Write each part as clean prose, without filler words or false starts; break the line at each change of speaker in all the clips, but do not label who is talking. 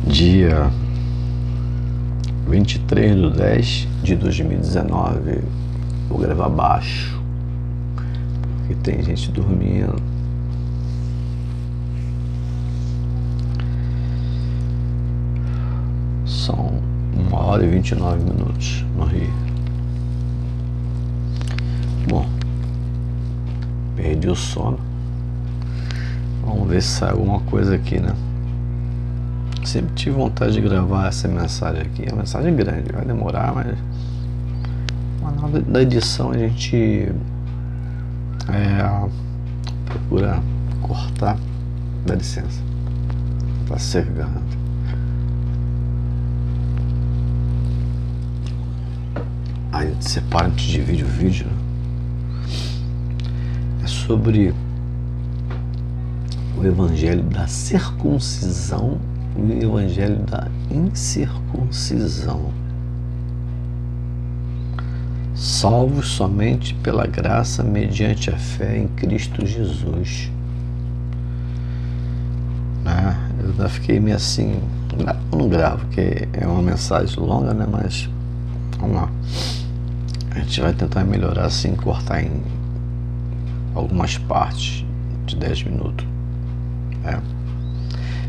Dia 23/10/2019. Vou gravar baixo, porque tem gente dormindo. São 1h29 no Rio. Bom, perdi o sono. Vamos ver se sai alguma coisa aqui, né? Sempre tive vontade de gravar essa mensagem aqui. É uma mensagem grande, vai demorar, mas na hora da edição a gente procura cortar. Dá licença, tá cercando. Aí a gente separa, a gente divide o vídeo, né? É sobre o evangelho da circuncisão e o evangelho da incircuncisão. Salvos somente pela graça mediante a fé em Cristo Jesus. Eu ainda fiquei meio assim, eu não gravo, porque é uma mensagem longa, né? Mas vamos lá. A gente vai tentar melhorar assim, cortar em algumas partes de 10 minutos.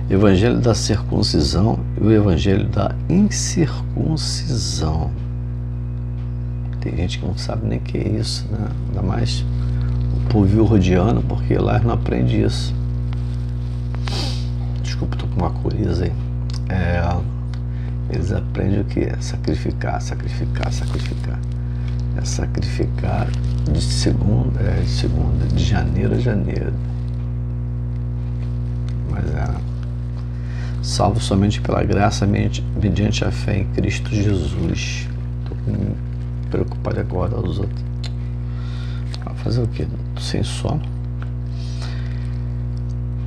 Evangelho da circuncisão e o evangelho da incircuncisão. Tem gente que não sabe nem o que é isso, né? Ainda mais o povo rodiano, porque lá não aprende isso. Desculpa, tô com uma coriza aí. Eles aprendem o que? Sacrificar. É sacrificar de janeiro a janeiro. Mas salvo somente pela graça mediante a fé em Cristo Jesus. Tô preocupado agora aos outros. Fazer o quê? Tô sem sono.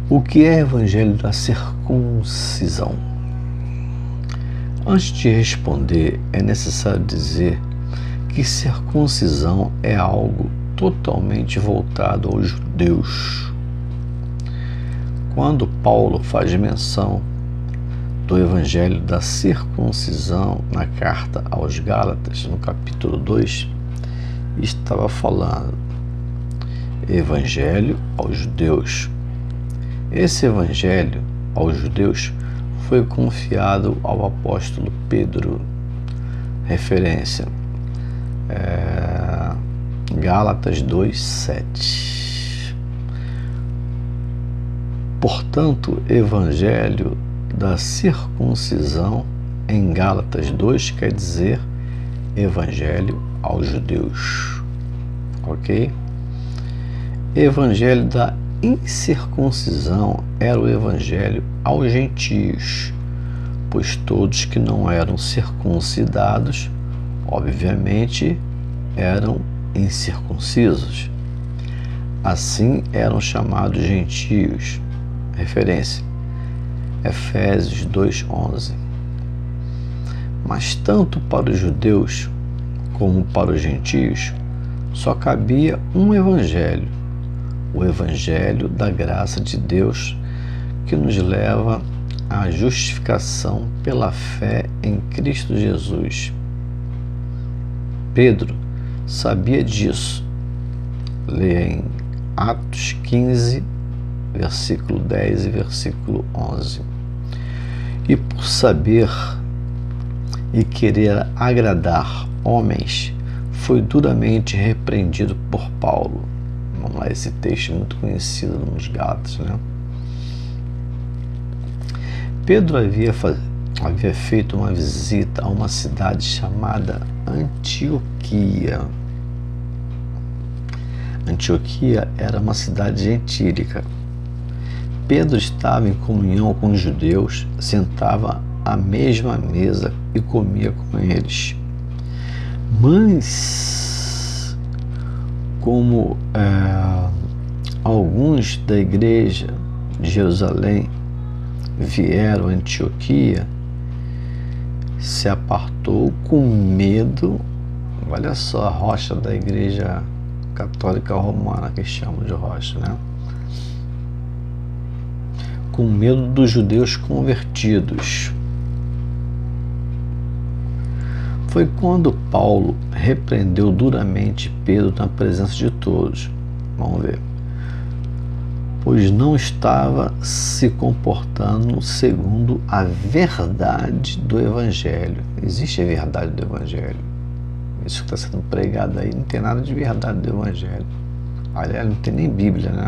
O que é evangelho da circuncisão? Antes de responder, é necessário dizer que circuncisão é algo totalmente voltado aos judeus. Quando Paulo faz menção do evangelho da circuncisão na carta aos Gálatas, no capítulo 2, estava falando evangelho aos judeus. Esse evangelho aos judeus foi confiado ao apóstolo Pedro. Referência Gálatas 2:7. Portanto, evangelho da circuncisão em Gálatas 2 quer dizer evangelho aos judeus. Ok? Evangelho da incircuncisão era o evangelho aos gentios, pois todos que não eram circuncidados, obviamente, eram incircuncisos. Assim eram chamados gentios. Referência Efésios 2:11. Mas tanto para os judeus como para os gentios só cabia um evangelho, o evangelho da graça de Deus, que nos leva à justificação pela fé em Cristo Jesus. Pedro sabia disso. Leia em Atos 15, versículo 10 e versículo 11. E por saber e querer agradar homens, foi duramente repreendido por Paulo. Vamos lá, esse texto é muito conhecido nos Gálatas, né? Pedro havia feito uma visita a uma cidade chamada Antioquia. Antioquia era uma cidade gentílica. Pedro estava em comunhão com os judeus, sentava à mesma mesa e comia com eles. Mas, como alguns da igreja de Jerusalém vieram a Antioquia, se apartou com medo. Olha só, a rocha da igreja católica romana, que chamam de rocha, né? Com medo dos judeus convertidos. Foi quando Paulo repreendeu duramente Pedro na presença de todos. Vamos ver. Pois não estava se comportando segundo a verdade do Evangelho. Existe a verdade do Evangelho. Isso que está sendo pregado aí não tem nada de verdade do Evangelho. Aliás, não tem nem Bíblia, né?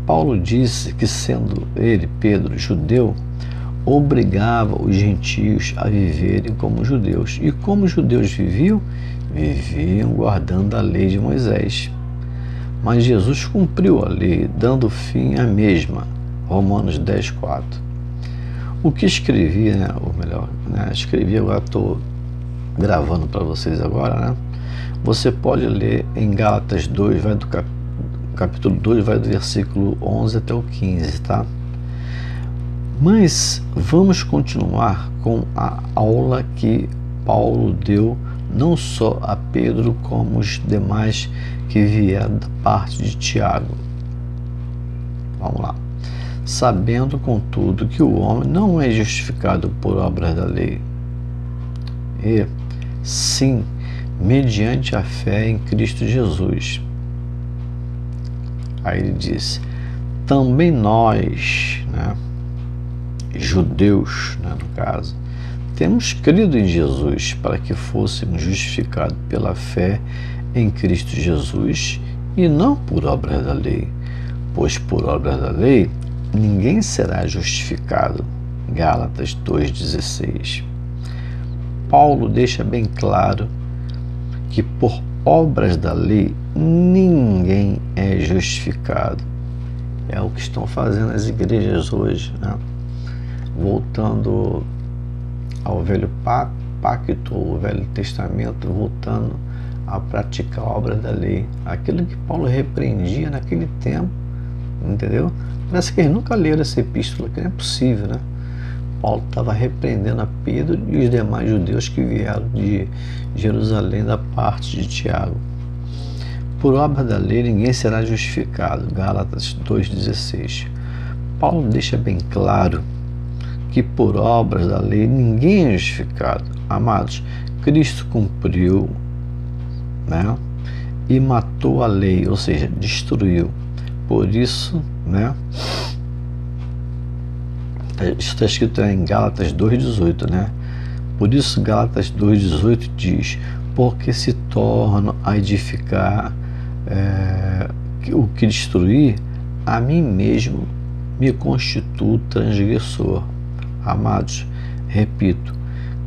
Paulo disse que, sendo ele, Pedro, judeu, obrigava os gentios a viverem como judeus. E como os judeus viviam? Viviam guardando a lei de Moisés. Mas Jesus cumpriu a lei, dando fim à mesma. Romanos 10:4. O que escrevi, né, ou melhor, escrevi, agora estou gravando para vocês agora, né? Você pode ler em Gálatas 2, vai do capítulo 2, vai do versículo 11 até o 15, tá? Mas vamos continuar com a aula que Paulo deu não só a Pedro, como os demais que vieram da parte de Tiago. Vamos lá. Sabendo, contudo, que o homem não é justificado por obras da lei, e sim mediante a fé em Cristo Jesus. Aí ele diz: também nós, né, judeus, né, no caso, temos crido em Jesus para que fôssemos justificados pela fé em Cristo Jesus e não por obras da lei, pois por obras da lei ninguém será justificado. Gálatas 2,16. Paulo deixa bem claro que por obras da lei ninguém é justificado. É o que estão fazendo as igrejas hoje, né? Voltando ao velho pacto, o Velho Testamento, voltando a praticar a obra da lei. Aquilo que Paulo repreendia naquele tempo, entendeu? Parece que eles nunca leram essa epístola, que não é possível, né? Paulo estava repreendendo a Pedro e os demais judeus que vieram de Jerusalém da parte de Tiago. Por obra da lei ninguém será justificado. Gálatas 2,16. Paulo deixa bem claro que por obras da lei ninguém é justificado. Amados, Cristo cumpriu, né, e matou a lei, ou seja, destruiu. Por isso, né, isso está escrito em Gálatas 2,18, né? Por isso Gálatas 2,18 diz: porque se torno a edificar o que destruir, a mim mesmo me constituo transgressor. Amados, repito,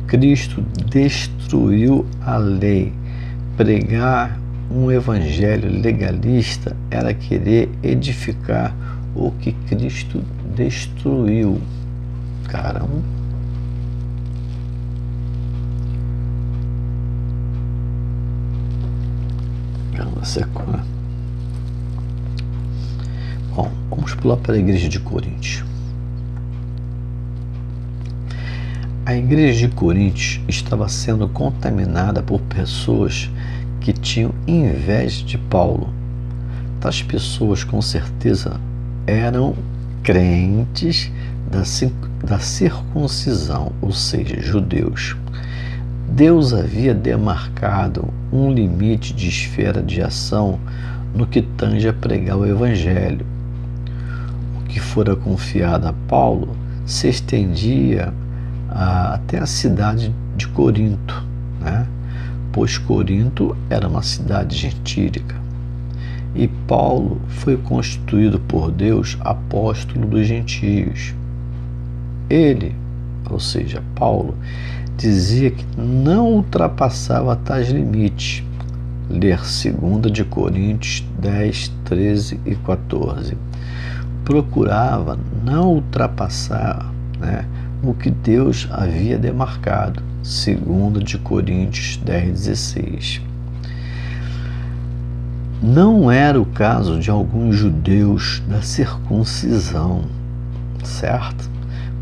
Cristo destruiu a lei. Pregar um evangelho legalista era querer edificar o que Cristo destruiu. Caramba. Secou. Bom, vamos pular para a igreja de Coríntios. A igreja de Coríntios estava sendo contaminada por pessoas que tinham inveja de Paulo. Tais pessoas, com certeza, eram crentes da circuncisão, ou seja, judeus. Deus havia demarcado um limite de esfera de ação no que tange a pregar o Evangelho. O que fora confiado a Paulo se estendia até a cidade de Corinto, né? Pois Corinto era uma cidade gentílica. E Paulo foi constituído por Deus apóstolo dos gentios. Ele, ou seja, Paulo, dizia que não ultrapassava tais limites. Ler 2 de Coríntios 10, 13 e 14. Procurava não ultrapassar, né, o que Deus havia demarcado. 2 de Coríntios 10, 16. Não era o caso de alguns judeus da circuncisão, certo?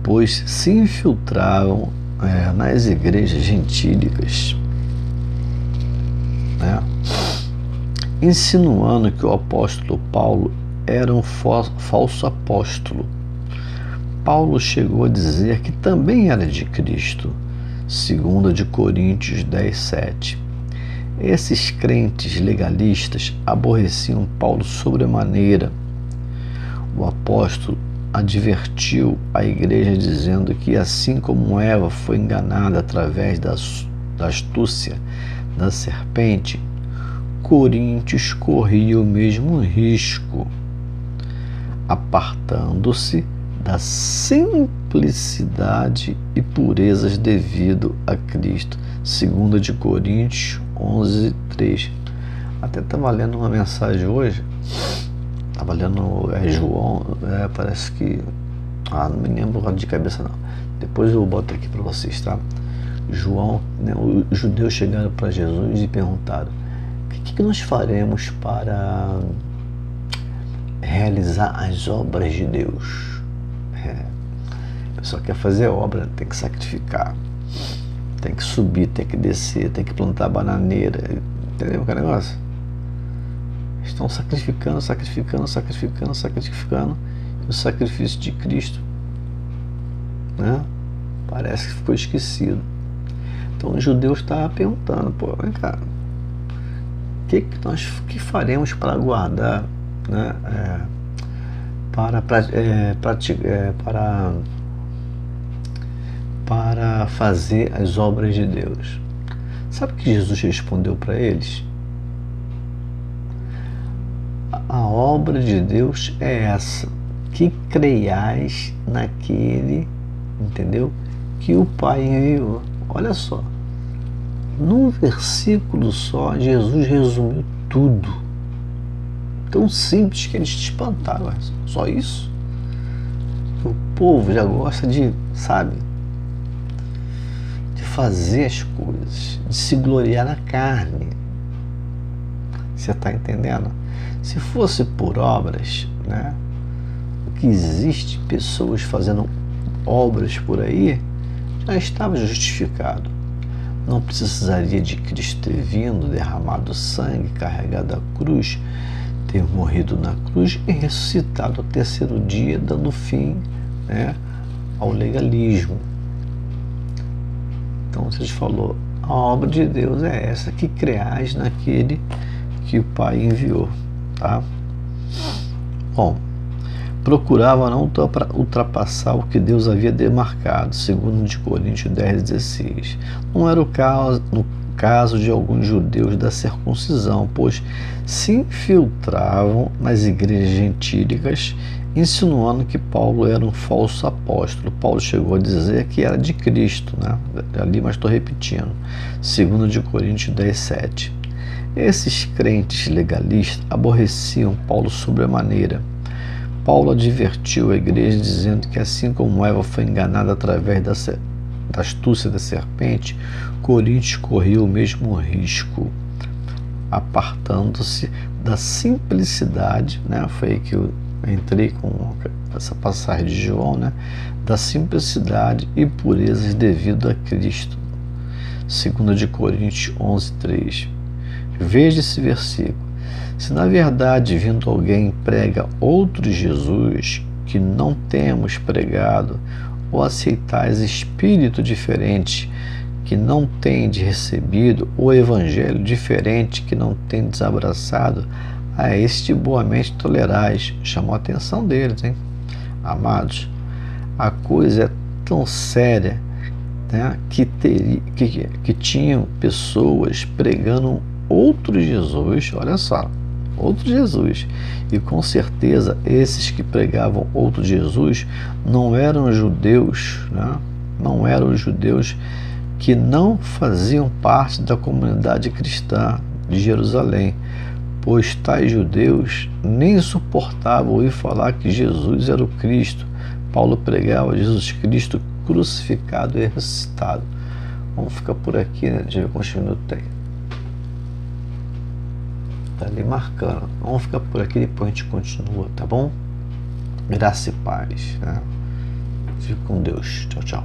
Pois se infiltravam nas igrejas gentílicas, né, insinuando que o apóstolo Paulo era um falso apóstolo. Paulo chegou a dizer que também era de Cristo, 2 de Coríntios 10:7. Esses crentes legalistas aborreciam Paulo sobremaneira. O apóstolo advertiu a igreja dizendo que, assim como Eva foi enganada através da astúcia da serpente, Coríntios corria o mesmo risco, apartando-se da simplicidade e purezas devido a Cristo. 2 de Coríntios 11:3. Até estava lendo uma mensagem hoje, estava lendo João, parece que, não me lembro de cabeça não, depois eu boto aqui para vocês, tá? João, né, os judeus chegaram para Jesus e perguntaram: o que nós faremos para realizar as obras de Deus? A pessoa quer fazer obra, tem que sacrificar, tem que subir, tem que descer, tem que plantar bananeira, entendeu que negócio? Estão sacrificando, e o sacrifício de Cristo, né, parece que ficou esquecido. Então os judeus estavam perguntando: pô, vem cá, o que faremos para guardar, né, para fazer as obras de Deus? Sabe o que Jesus respondeu para eles? A obra de Deus é essa, que creiais naquele, entendeu? Que o Pai enviou. Olha só, num versículo só, Jesus resumiu tudo. Tão simples que eles te espantaram. Só isso? O povo já gosta de, sabe, de fazer as coisas, de se gloriar na carne. Você está entendendo? Se fosse por obras, né, o que existe pessoas fazendo obras por aí, já estava justificado. Não precisaria de Cristo ter vindo, derramado sangue, carregado a cruz, ter morrido na cruz e ressuscitado ao terceiro dia, dando fim, né, ao legalismo. Então Jesus falou: a obra de Deus é essa, que creais naquele que o Pai enviou, tá? Bom, procurava não ultrapassar o que Deus havia demarcado, 2 de Coríntios 10:16. Não era no caso de alguns judeus da circuncisão, pois se infiltravam nas igrejas gentílicas, insinuando que Paulo era um falso apóstolo. Paulo chegou a dizer que era de Cristo, né? Ali, mas estou repetindo, 2 de Coríntios 10:7. Esses crentes legalistas aborreciam Paulo sobremaneira. Paulo advertiu a igreja dizendo que, assim como Eva foi enganada através da astúcia da serpente, Coríntios corria o mesmo risco, apartando-se da simplicidade, né? Foi aí que eu entrei com essa passagem de João, né? Da simplicidade e purezas devido a Cristo. 2 de Coríntios 11:3. Veja esse versículo. Se na verdade vindo alguém prega outro Jesus que não temos pregado, ou aceitais espírito diferente que não tendes recebido, ou evangelho diferente que não tendes abraçado, a este boamente tolerais. Chamou a atenção deles, hein? Amados, a coisa é tão séria, né, que tinham pessoas pregando outro Jesus, olha só, outro Jesus, e com certeza esses que pregavam outro Jesus não eram judeus, né? Não eram judeus que não faziam parte da comunidade cristã de Jerusalém, pois tais judeus nem suportavam ouvir falar que Jesus era o Cristo. Paulo pregava Jesus Cristo crucificado e ressuscitado. Vamos ficar por aqui, né? Deixa eu ver quantos minutos tem. Tá ali marcando. Vamos ficar por aqui, depois a gente continua, tá bom? Graça e paz, né? Fique com Deus. Tchau, tchau.